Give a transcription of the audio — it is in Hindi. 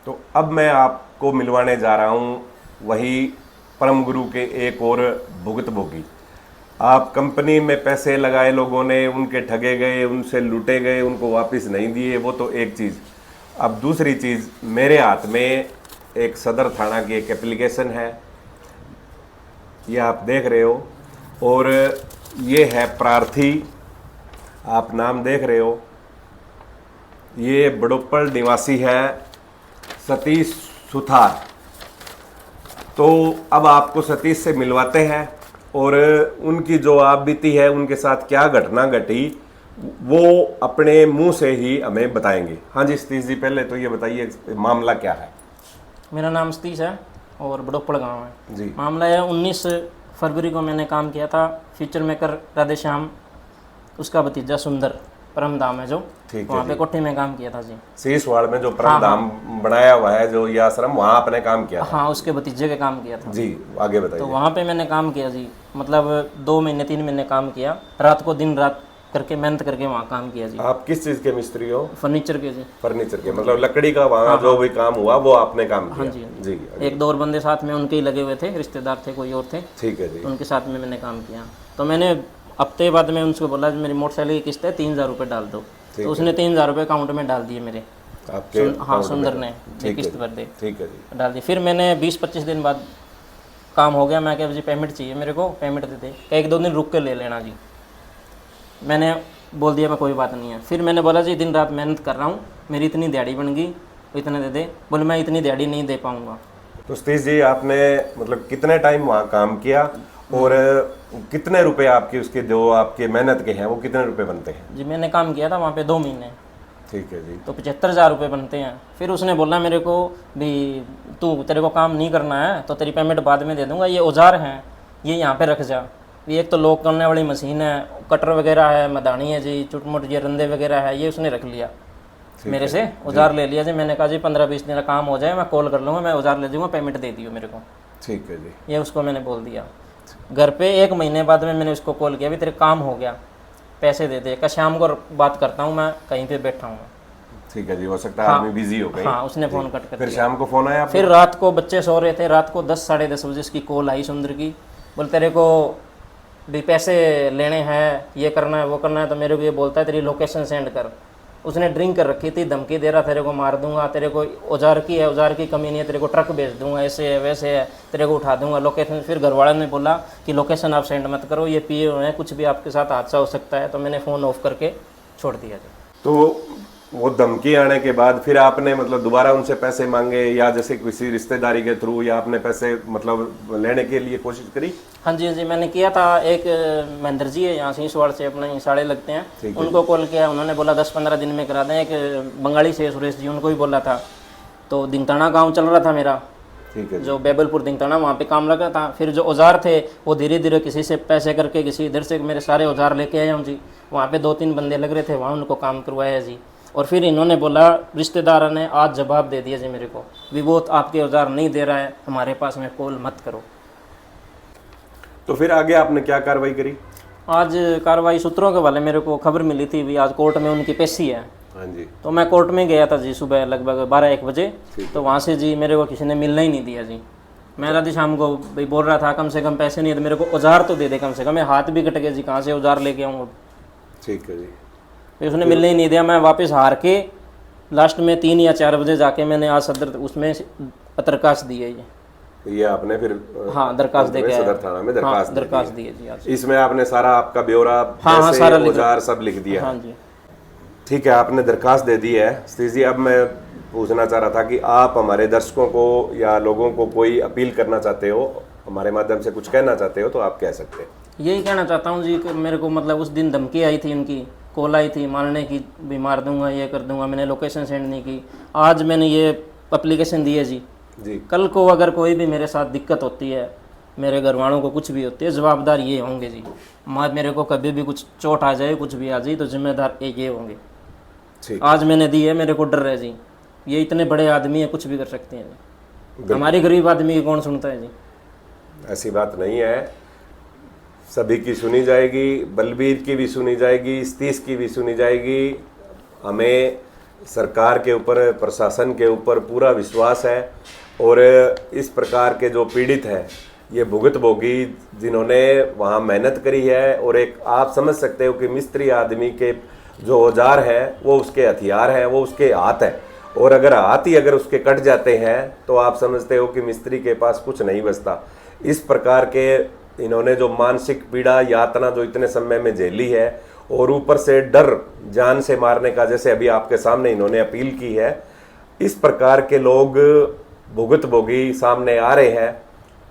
तो अब मैं आपको मिलवाने जा रहा हूँ वही परम गुरु के एक और भुगतभोगी। आप कंपनी में पैसे लगाए, लोगों ने उनके ठगे गए, उनसे लूटे गए, उनको वापस नहीं दिए, वो तो एक चीज़। अब दूसरी चीज़, मेरे हाथ में एक सदर थाना की एक एप्लीकेशन है, ये आप देख रहे हो, और ये है प्रार्थी, आप नाम देख रहे हो। ये बड़ोपल निवासी है सतीश सुथार। तो अब आपको सतीश से मिलवाते हैं और उनकी जो आप बीती है, उनके साथ क्या घटना घटी, वो अपने मुंह से ही हमें बताएंगे। हाँ जी सतीश जी, पहले तो ये बताइए मामला क्या है। मेरा नाम सतीश है और बड़ोपड़ गांव है जी। मामला है 19 फरवरी को मैंने काम किया था फीचर मेकर राधेश्याम, उसका भतीजा सुंदर परम धाम है जो, वहाँ पे कोठी में काम किया था जी। सीसवाड़ में जो परम धाम बनाया हुआ है जो, ये आश्रम, वहाँ आपने काम किया था? हाँ, उसके भतीजे के काम किया था जी। आगे बताइए। तो वहाँ पे मैंने काम किया जी, मतलब 2 महीने 3 महीने काम किया, रात को दिन रात करके मेहनत करके वहाँ काम किया जी। आप किस चीज़ के मिस्त्री हो? फर्नीचर के जी। फर्नीचर के, मतलब लकड़ी का वहाँ जो भी काम हुआ वो आपने काम किया? हाँ जी, हाँ जी। जी। 1-2 और बंदे साथ में उनके ही लगे हुए थे, रिश्तेदार थे, कोई और थे, ठीक है जी। उनके साथ में मैंने काम किया। तो मैंने हफ्ते बाद में उनको बोला मेरी मोटरसाइकिल की किस्त है 3000 रुपये डाल दो, तो उसने 3000 रुपये अकाउंट में डाल दिए मेरे, आपके? हाँ, सुंदर ने किस्त भर दे, ठीक है जी। डाल दी। फिर मैंने 20-25 दिन बाद काम हो गया, मैं क्या जी पेमेंट चाहिए मेरे को, पेमेंट दे दे, 1-2 दिन रुक के ले लेना जी। मैंने बोल दिया मैं कोई बात नहीं है। फिर मैंने बोला जी दिन रात मेहनत कर रहा हूँ, मेरी इतनी दिहाड़ी बन गई, इतने दे दे। बोले मैं इतनी दिहाड़ी नहीं दे पाऊँगा। तो सतीश जी, आपने मतलब कितने टाइम वहाँ काम किया और कितने रुपए आपके उसके जो आपके मेहनत के हैं वो कितने रुपए बनते हैं? जी मैंने काम किया था वहाँ पे 2 महीने। ठीक है जी। तो 75,000 रुपये बनते हैं। फिर उसने बोला मेरे को भी तू तेरे को काम नहीं करना है तो तेरी पेमेंट बाद में दे दूंगा, ये औजार हैं ये यहाँ पे रख जा। ये एक तो लोक करने वाली मशीन है, कटर वगैरह है, मदानी है जी, चुटमुट ये रंदे वगैरह है, ये उसने रख लिया मेरे से, औजार ले लिया जी। मैंने कहा जी 15-20 दिन का काम हो जाए मैं कॉल कर लूँगा, मैं औजार ले जाऊँगा, पेमेंट दे दियो मेरे को। ठीक है जी। ये उसको मैंने बोल दिया। घर पे 1 महीने बाद में मैंने उसको कॉल किया भी तेरे काम हो गया, पैसे दे दे। का शाम को बात करता हूँ, मैं कहीं पे बैठा हूँ। ठीक है जी, हो सकता है आदमी बिजी हो गई। हाँ, उसने फ़ोन कट कर फिर दिया। शाम को फोन आया आपको? फिर रात को बच्चे सो रहे थे, रात को 10-10:30 बजे उसकी कॉल आई सुंदर की, बोल तेरे को भी पैसे लेने हैं, ये करना है वो करना है। तो मेरे को ये बोलता है तेरी लोकेशन सेंड कर। उसने ड्रिंक कर रखी थी, धमकी दे रहा तेरे को मार दूंगा, तेरे को औजार की है, औजार की कमी नहीं है, तेरे को ट्रक भेज दूंगा, ऐसे है वैसे है, तेरे को उठा दूंगा लोकेशन। फिर घर वालों ने बोला कि लोकेशन आप सेंड मत करो, ये पिए हुए हैं, कुछ भी आपके साथ हादसा हो सकता है। तो मैंने फ़ोन ऑफ करके छोड़ दिया जी। तो वो धमकी आने के बाद फिर आपने मतलब दोबारा उनसे पैसे मांगे या जैसे किसी रिश्तेदारी के थ्रू, या आपने पैसे मतलब लेने के लिए कोशिश करी? हाँ जी, हाँ जी, मैंने किया था। एक महेंद्र जी है यहाँ सीसवाड़ से, अपने साड़े लगते हैं, उनको कॉल किया, उन्होंने बोला 10-15 दिन में करा दें। एक बंगाली से सुरेश जी, उनको भी बोला था। तो दिंगताना गांव चल रहा था मेरा, ठीक है जो बेबलपुर दिंगताना, वहाँ पे काम लगा था। फिर जो औजार थे वो धीरे धीरे किसी से पैसे करके किसी इधर से मेरे सारे औजार लेके आया हूँ जी। वहाँ पे 2-3 बंदे लग रहे थे, वहाँ उनको काम करवाया जी। और फिर इन्होंने बोला, रिश्तेदारों ने आज जवाब दे दिया जी मेरे को, विभूत आपके औजार नहीं दे रहा है, हमारे पास में कॉल मत करो। तो फिर आगे आपने क्या कार्रवाई करी? आज कार्रवाई सूत्रों के वाले मेरे को खबर मिली थी भी आज कोर्ट में उनकी पेशी है। हाँ जी। तो मैं कोर्ट में गया था जी सुबह लगभग 12-1 बजे। तो वहाँ से जी मेरे को किसी ने मिलना ही नहीं दिया जी। मैं राधे शाम को भाई बोल रहा था कम से कम पैसे नहीं है तो मेरे को औजार तो दे दे कम से कम, मैं हाथ भी कट गया जी, कहाँ से औजार लेके आऊँ। ठीक है जी। फिर उसने मिलने ही नहीं दिया। मैं वापस हार के लास्ट में 3 या 4 बजे जाके मैंने आज सदर उसमें दरखास्त दी है ये आपने फिर? हाँ, दरखास्त दे के सदर थाना में दरखास्त दी है जी आज। इसमें आपने सारा आपका ब्यौरा, हाँ, सारा औजार सब लिख दिया? हाँ जी। ठीक है, आपने दरखास्त दे दी है। सतीश जी, अब मैं पूछना चाह रहा था कि आप हमारे दर्शकों को या लोगों को कोई अपील करना चाहते हो, हमारे माध्यम से कुछ कहना चाहते हो तो आप कह सकते हैं। यही कहना चाहता हूँ जी कि मेरे को मतलब उस दिन धमकी आई थी, उनकी कॉल आई थी मारने की, भी मार दूंगा, ये कर दूंगा। मैंने लोकेशन सेंड नहीं की। आज मैंने ये एप्लीकेशन दी है जी। कल को अगर कोई भी मेरे साथ दिक्कत होती है, मेरे घर वालों को कुछ भी होती है, जवाबदार ये होंगे जी। मेरे को कभी भी कुछ चोट आ जाए, कुछ भी आ जाए, तो जिम्मेदार ये होंगे। आज मैंने दी है, मेरे को डर है जी। ये इतने बड़े आदमी है, कुछ भी कर सकते हैं जी। हमारी गरीब आदमी की कौन सुनता है जी? ऐसी बात नहीं है, सभी की सुनी जाएगी, बलबीर की भी सुनी जाएगी, सतीश की भी सुनी जाएगी। हमें सरकार के ऊपर, प्रशासन के ऊपर पूरा विश्वास है और इस प्रकार के जो पीड़ित हैं, ये भुगतभोगी जिन्होंने वहाँ मेहनत करी है, और एक आप समझ सकते हो कि मिस्त्री आदमी के जो औजार है वो उसके हथियार है, वो उसके हाथ है, और अगर हाथ ही अगर उसके कट जाते हैं तो आप समझते हो कि मिस्त्री के पास कुछ नहीं बचता। इस प्रकार के इन्होंने जो मानसिक पीड़ा यातना जो इतने समय में झेली है, और ऊपर से डर जान से मारने का, जैसे अभी आपके सामने इन्होंने अपील की है, इस प्रकार के लोग भुगतभोगी सामने आ रहे हैं।